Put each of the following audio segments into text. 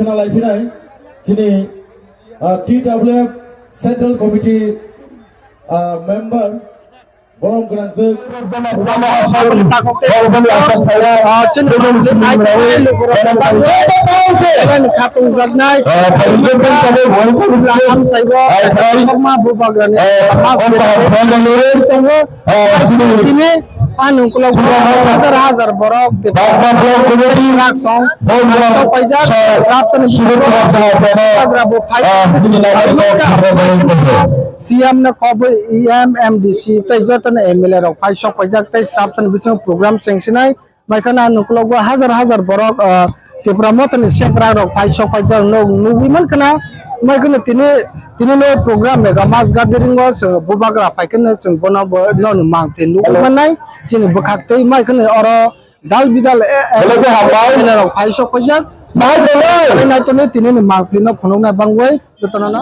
kena live ini, sini TWF Central Committee member Borong Kerantuk anu kalau hazar borok CM na kobo EMMDC tai jotan MLA rok phai sok pajak tai sabtan bising program sengsinai maikana nuklo go hazar borok tepramotan sekra rok phai sok pajak no nugiman kana maikana tini no program mega mas gathering was bubagra paikana chung bona no mang tin nugiman nai chini bukhak tai maikana oro dal bidal MLA rok phai sok pajak Mahal dulu. Ini nanti nih tini nih maklumnya penuhnya bang gue, jatuhnya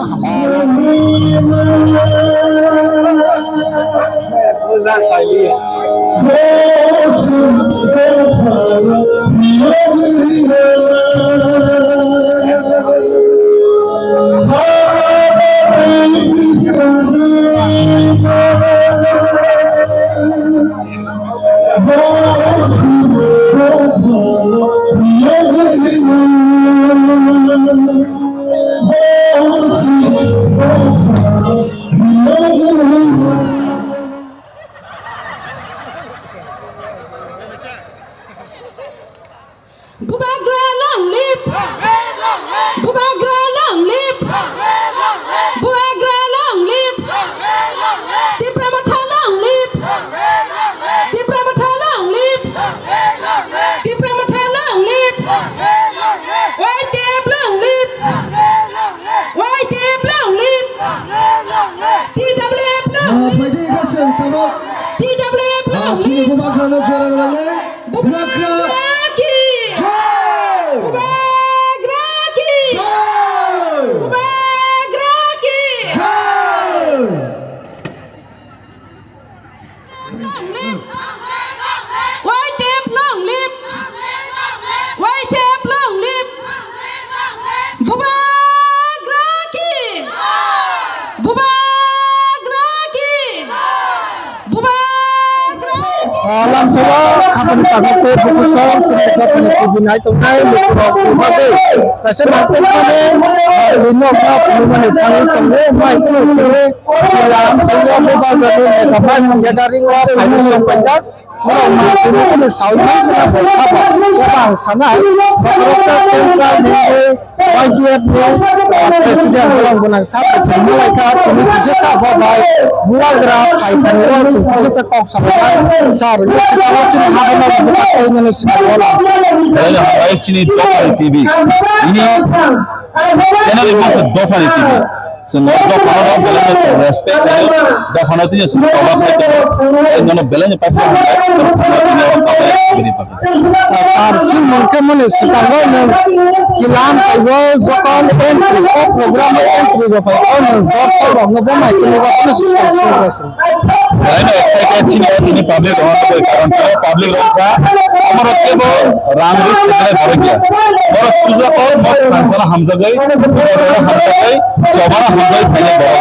kapan pakai bukusan sebagai peneliti naik tunggai lupa pakai pasal aku pada lino apa mana tangi tunggu mai kini dalam saya berbagi kapan gathering war financial pajak kalau mau kini saudi kita berapa ya bang sana beberapa sentral ni bagian ni presiden orang bunang satu semula kini bisa siapa baik buat gerak kaitan itu bisa sekok sampai sar ini sekarang cina apa nak buat ini sekarang Baik sini Dofani TV ini channel ini masuk Dofani TV semua Dofani belanja respect Dofani itu semua orang itu dengan belanja pakai semua ini orang pakai begini pakai sar sih mungkin sekarang ni kilam saya zokon entry program entry berapa orang dorsa orang apa macam ni apa susah lain excited sini ini public orang tu karena public orang हमारा के वो रामरुख कितने भर गया और सुजा और बहुत खानसाना हमजा गई चौबारा हमजा ही फैले बड़ा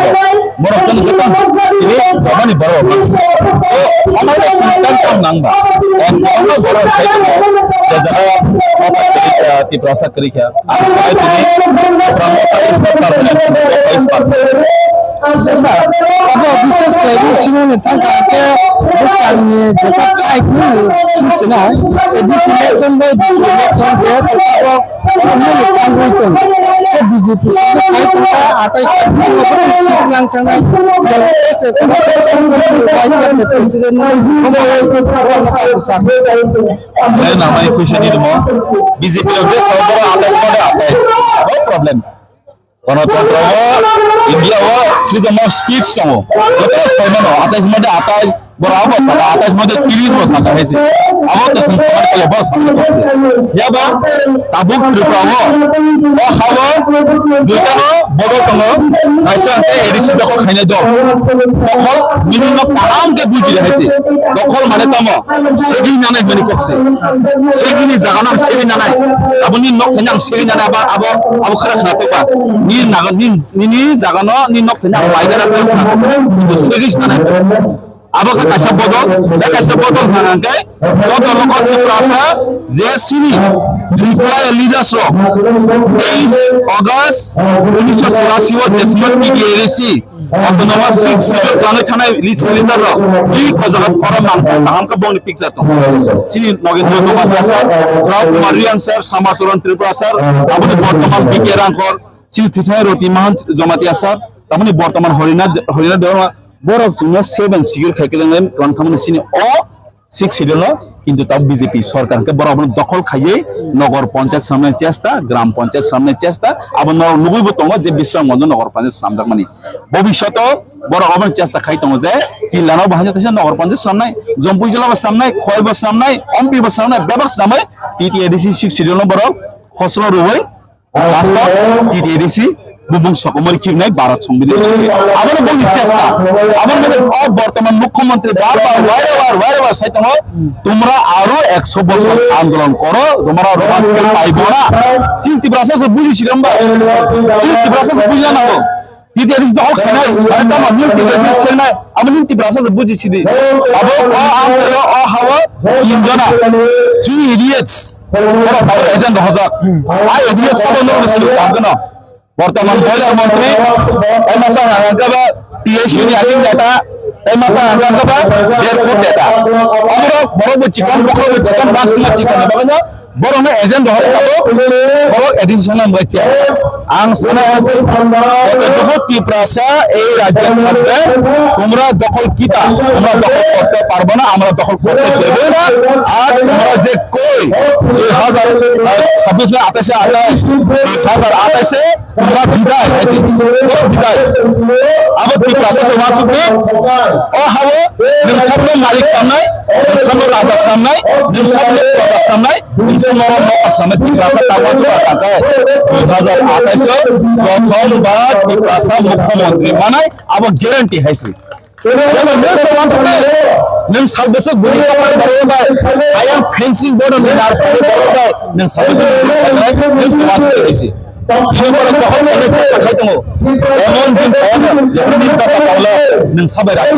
मोर अपन जितना ini kapan baru तो हमारे सिंपल काम नंगा और हम बड़ा सही जैसा apa ti proses kerja आज ini प्रमुख इस्तेमाल करने इस पर Besar, apa bisnis kayak sini nih tangkapnya, terus kali jika kayak ni sini, di selection by selection dia kalau ini tangguh itu, BJP saya tangkap atas semua prinsip yang tangkap, dan sekarang presiden ini besar. Lain nama question itu mau BJP lagi saudara atas pada atas, no problem. India wa freedom of speech sama. Lepas payment atas mana atas বড় অবস্থা 28 মধ্যে 30 বছর হয়েছে আবার তো সংস্কার করে বড় সামনে করছে ইয়াবা তাবুক ত্রিপুরাও ও হাওয়া দুইটানো বড় কোনো নাইসাতে এডিসি দখল খাইনে দাও দখল বিভিন্ন কারণকে বুঝি রয়েছে দখল মানে তামো সেগি জানাই মানে করছে সেগিনি জাগানা সেগি জানাই আপনি নক খাইনা সেগি জানাই আবার আবার খারাপ না তো বা নি নাগন নি জাগানো নি নক খাইনা বাইরে তো সেগি জানাই আবার কাছে বদল হানাঙ্কাই কত লোক ত্রিপুরা যে সিনি ত্রিপুরা লিডার্স 23 আগস্ট 1984 ও দেশমত কি এরিসি অটোনোমাস সিক্স প্লানে থানায় লিডার এই কজাত পরমান তাহামকা বংনি পিকচার তো সিনি নগেন্দ্র কুমার স্যার রাও কুমার রিয়াং স্যার সামাচরণ ত্রিপুরা স্যার আপনি বর্তমান বিকে রাংখর সিনি থিথায় রতি মান জমাতিয়া স্যার আপনি বর্তমান হরিনা দেওয়া বরক জন্য 7 সিকিউর খাইকেলেন রান খামনে সিনি অ 6 সিডিউল কিন্তু তাও বিজেপি সরকারকে বড় বড় দখল খাইয়ে নগর পঞ্চায়েত সামনে চেষ্টা গ্রাম পঞ্চায়েত সামনে চেষ্টা আবার নগৈব তঙ্গ যে বিশ্বমঞ্জ নগর পঞ্চায়েত সামজাক মানি ভবিষ্যৎ বড় বড় চেষ্টা খাই তঙ্গ যে কিলানো বাহাজাতেছে নগর পঞ্চায়েত সামনে জম্পুই জেলা সামনে খয়ব সামনে এমপি সামনে বেবার সামনে টিটিএডিসি 6 সিডিউল বড় খসড়া রুই লাস্ট টিটিএডিসি বুবুং সকমরি কিবনাই ভারত সংবিধান আবার বলি চেষ্টা আবার বর্তমান মুখ্যমন্ত্রী বারবার ওয়াইরবার সাইতং তোমরা আরো 100 বছর আন্দোলন করো তোমরা রোমাঞ্চকে পাইবো না চিন্তি প্রশাসন বুঝিছিলাম বা চিন্তি প্রশাসন বুঝিয়া না দিদি এরিস দখল খানাই আরে তাম আমি টিকেছিস সেনাই আমি নিতি প্রশাসন বুঝিছি দি আবার হাওয়া ইঞ্জনা 3 idiots ওরা ভালো এজেন্ট হযা আই idiots সব লোক ছিল কাগনা বর্তমান বয়লার মন্ত্রী এই মাসা আঙ্কাবা টিএসইউ নি আদিন ডাটা এই মাসা আঙ্কাবা 1.5 ফুট ডাটা আমরা বড় চিকন বাক্সমা চিকন বাগনা বড় না এজেন্ট হরে তাবো বড় এডিশনাল বাচ্চা আং সানা আছে দখল কি প্রাসা এই রাজ্যের মধ্যে তোমরা দখল কিতা তোমরা দখল করতে পারবে না আমরা দখল করতে দেব না আর তোমরা যে কই 2026 में 2028 তোমরা বিদায় আছে বিদায় আবার কি প্রাসা সমাজ থেকে ও হাওয়া নিমসাবনে মালিক সামনে নিমসাবনে রাজা সামনে নিমসাবনে প্রজা সামনে নিমসাবনে সামনে কি প্রাসা টাকা তো টাকা 2028 প্রথমবার কি প্রাসা মুখ্যমন্ত্রী বানায় আবার গ্যারান্টি হইছে नों साबेसे गुरि कपाल बरोबाय आई एम फेंसिंग बोर्ड नि नार बरोबाय नों साबेसे नों समाज कइसे इनो बरो दखल करे थाखाय दङ एमन दिन जेबनि दाता पावला नों साबाय राखि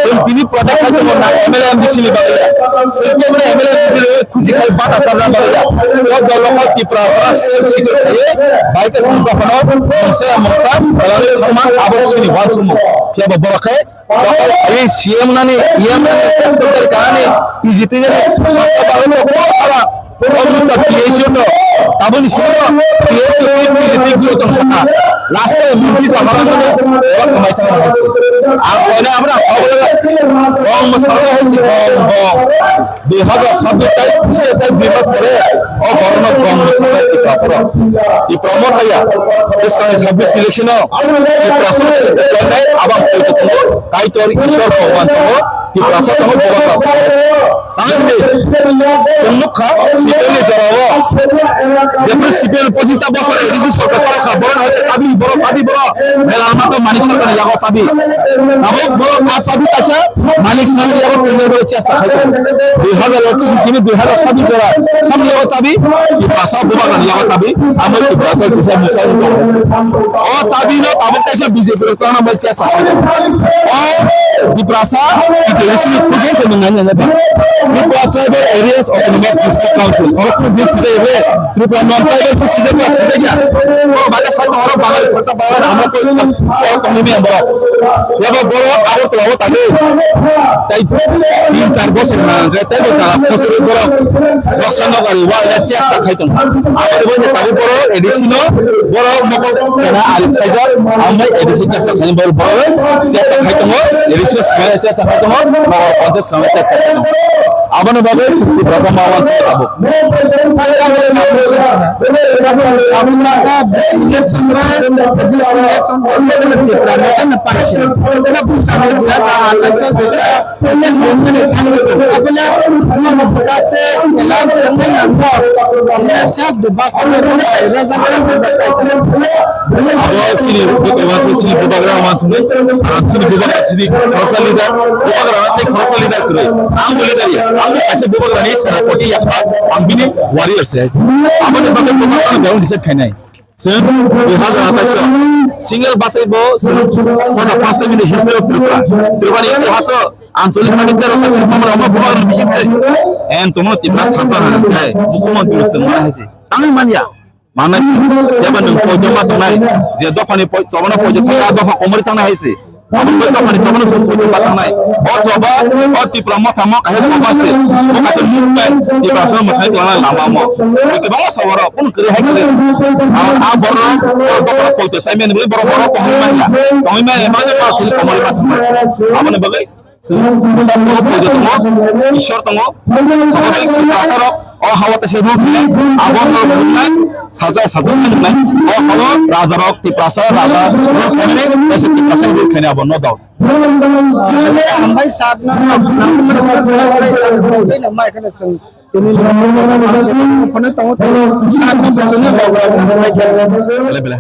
जों दिनि प्रटेक्ट खाय दङ ना एमएलए एमडीसी नि बागै सेकेबरे एमएलए एमडीसी खुजि खाय बाटा सारना बागै ओ दलखौ तिप्राफरा सिकिउर खाय बाइक संजाफनो मोनसे मोनसा बलानि थमा आबसिनि वानसुमु फियाबा बरखाय এই সিএম নানি ইএম নানি টেস্টার কানে পিজিতে নে মাথা তো করা অবস্থা পিএসইউ তো তাবনি সিনো পিএসইউ পিজিতে গুলো তো সাকা লাস্টে মুভি সামারা মানে ওরা কমাইছে না আছে আর কইনা আমরা সবলে রং মশলা হইছে বং 2027 তাই খুশি তাই বিপদ করে ও গরম রং মশলা কি পাসরা এই প্রমোট হইয়া দেশ কানে 26 ইলেকশন এই প্রশ্ন নাই আবার কইতে তো তাই তোর ঈশ্বর ভগবান তো কি প্রাসা তো বড় তাহলে সম্মুখা সিপিএল জড়াও যেমন সিপিএল 25টা বছর এডিসি সরকার সরকার বড় হতে চাবি বড় মেলার মতো মানিক সরকার লাগো চাবি আবো বড় কাজ চাবি আছে মানিক সরকার লাগো প্রেমের চেষ্টা খাই 2021 সিমি 2027 জড়া সব লাগো চাবি কি প্রাসা বড় লাগো চাবি আমার কি প্রাসা কিসা মুসাই ও চাবি না আবার কাছে বিজেপি এর কারণে বল চেষ্টা খাই ও কি প্রাসা কি দেশি প্রজেক্ট মেনে নেবে Tripura areas of the North District Council. Or this is a way. Tripura non-tribal season plus season. Oh, but that's how our Bangal Kota Bangal আমরা কই কমিটি আমরা এবার বড় আবার তো হতো তাই তাই 3-4 বছর না তাই তো যারা বছর বড় রসনা করি ওয়া চেষ্টা খাইতো আমাদের বলে তাই বড় এডিশন বড় মকল না আল ফাইজার আমরা এডিশন চেষ্টা খাই বড় চেষ্টা খাইতো addition bisa semuanya cesa itu mau kontes semuanya cesa itu. Abang bagai seperti perasa mawar abu. Sabi naga bersilat sampai bersilat sampai berarti pernah nampak sih. Kenapa kami dia tak ada sudah semuanya tanggung itu. Apabila nama berkata jalan sampai nampak, orang siap dibahas apa rasa Abang sini kita sini program macam ni. Sini program sini khasa leader. Program nanti khasa leader kiri. Anggu leader ya. Anggu ऐसे program ni sekarang kodi ya. Anggu ni warrior saya. Abang ni bagai program ni orang decide kena. Sen, lihat apa sih? Single bahasa ibu, pada fase ini history of Tripura. Tripura ini bahasa Ancolik mana kita orang semua orang bukan orang bising deh. Tuh Tripura tanpa ada, bukan dulu semua sih. Tangan mana? Mana sih? Dia bandung pojok mata naik. Dia doa ni coba na pojok saya doa komori tanah sih. Abang doa ni coba na pojok mata naik. Coba, Tripura mata mau kahit bahasa. Mau kasih movement, Tripura semua mata itu orang lama mau. Kita bangga sawara pun kerja kerja. Abang doa pojok saya ni boleh baru komitmen ya. Komitmen emang dia kalau tulis komori mata naik. Abang ni bagai. Semua pojok tengok, ishor tengok. Bagai kita sarap. hawa tasir ni, abang bukan saja ni. Kalau raja rock tiprasa raja, kene ऐसे tiprasa itu kene abang no doubt. Hambai saat nama nama kan seng ini penuh tahu saat nama bersedia bawa Boleh boleh.